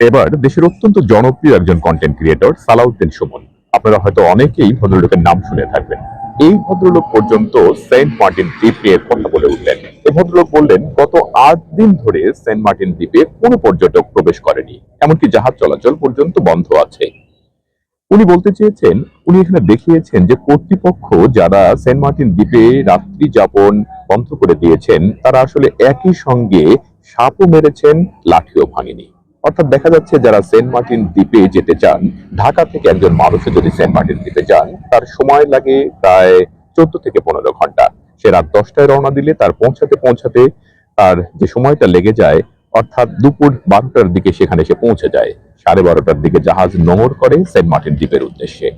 এবার দেশের অত্যন্ত জনপ্রিয় একজন কন্টেন্ট ক্রিয়েটর সালাউদ্দিন সুমন। আপনারা হয়তো অনেকেই ভদ্রলোকের নাম শুনে থাকবেন। এই ভদ্রলোক পর্যন্ত সেন্ট মার্টিন দ্বীপ নিয়ে কথা বলে উঠলেন। এই ভদ্রলোক বললেন, গত ৮ দিন ধরে সেন্ট মার্টিন দ্বীপে কোনো পর্যটক প্রবেশ করেনি, এমনকি জাহাজ চলাচল পর্যন্ত বন্ধ আছে। উনি বলতে চেয়েছেন, উনি এখানে দেখিয়েছেন যে কর্তৃপক্ষ যারা সেন্ট মার্টিন দ্বীপে রাত্রি যাপন বন্ধ করে দিয়েছেন, তারা আসলে একই সঙ্গে সাপও মেরেছেন, লাঠিও ভাঙেনি। অর্থাৎ দেখা যাচ্ছে যারা সেন্ট মার্টিন দ্বীপে যেতে চান, ঢাকা থেকে একজন মানুষও যদি সেন্ট মার্টিন দ্বীপে যান, তার সময় লাগে প্রায় 14 থেকে 15 ঘন্টা। সে রাত 10টায় রওনা দিলে তার পৌঁছাতে পৌঁছাতে তার যে সময়টা লেগে যায়, অর্থাৎ দুপুর 12টার দিকে সেখানে সে পৌঁছে যায়। 12:30টার দিকে জাহাজ নোঙর করে সেন্ট মার্টিন দ্বীপের উদ্দেশ্যে।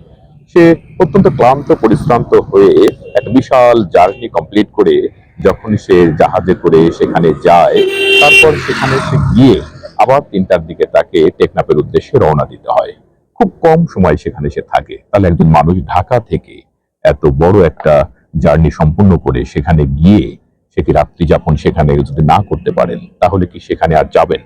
সে অত্যন্ত ক্লান্ত পরিশ্রান্ত হয়ে একটা বিশাল জার্নি কমপ্লিট করে যখন সে জাহাজে করে সেখানে যায়, তারপর সেখানে সে গিয়ে আবার 3টার দিকে তাকে টেকনাফের উদ্দেশ্যে রওনা দিতে হয়। খুব কম সময় সেখানে সে থাকে। তাহলে একজন মানুষ ঢাকা থেকে এত বড় একটা জার্নি সম্পূর্ণ করে সেখানে গিয়ে সে কি রাত্রি যাপন সেখানে যদি না করতে পারেন, তাহলে কি সেখানে আর যাবেন?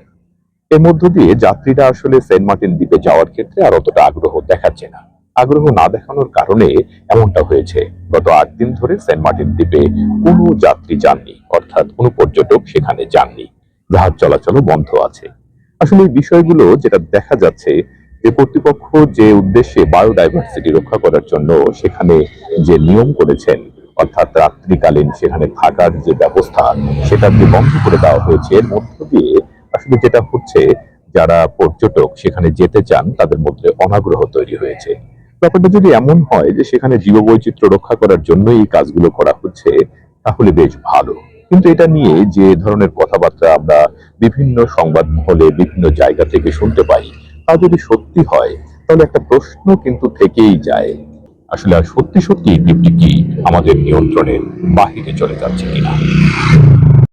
এর মধ্য দিয়ে যাত্রীরা আসলে সেন্ট মার্টিন দ্বীপে যাওয়ার ক্ষেত্রে আর অতটা আগ্রহ দেখাচ্ছে না। আগ্রহ না দেখানোর কারণে এমনটা হয়েছে। গত ৮ দিন ধরে সেন্ট মার্টিন দ্বীপে কোনো যাত্রী যাননি, অর্থাৎ কোনো পর্যটক সেখানে যাননি। জাহাজ চলাচলও বন্ধ আছে। আসলে এই বিষয়গুলো যেটা দেখা যাচ্ছে, যে কর্তৃপক্ষ যে উদ্দেশ্যে বায়োডাইভার্সিটি রক্ষা করার জন্য সেখানে যে নিয়ম করেছেন, অর্থাৎ রাত্রিকালীন সেখানে থাকার যে ব্যবস্থা, সেটা যে বন্ধ করে দেওয়া হয়েছে, এর মধ্য দিয়ে আসলে যেটা হচ্ছে, যারা পর্যটক সেখানে যেতে চান তাদের মধ্যে অনাগ্রহ তৈরি হয়েছে। ব্যাপারটা যদি এমন হয় যে সেখানে জীববৈচিত্র্য রক্ষা করার জন্য এই কাজগুলো করা হচ্ছে, তাহলে বেশ ভালো। কিন্তু এটা নিয়ে যে ধরনের কথাবার্তা আমরা বিভিন্ন সংবাদ মহলে বিভিন্ন জায়গা থেকে শুনতে পাই, তা যদি সত্যি হয়, তাহলে একটা প্রশ্ন কিন্তু থেকেই যায়, আসলে আর সত্যি সত্যি দ্বীপটি কি আমাদের নিয়ন্ত্রণের বাহিরে চলে যাচ্ছে কিনা।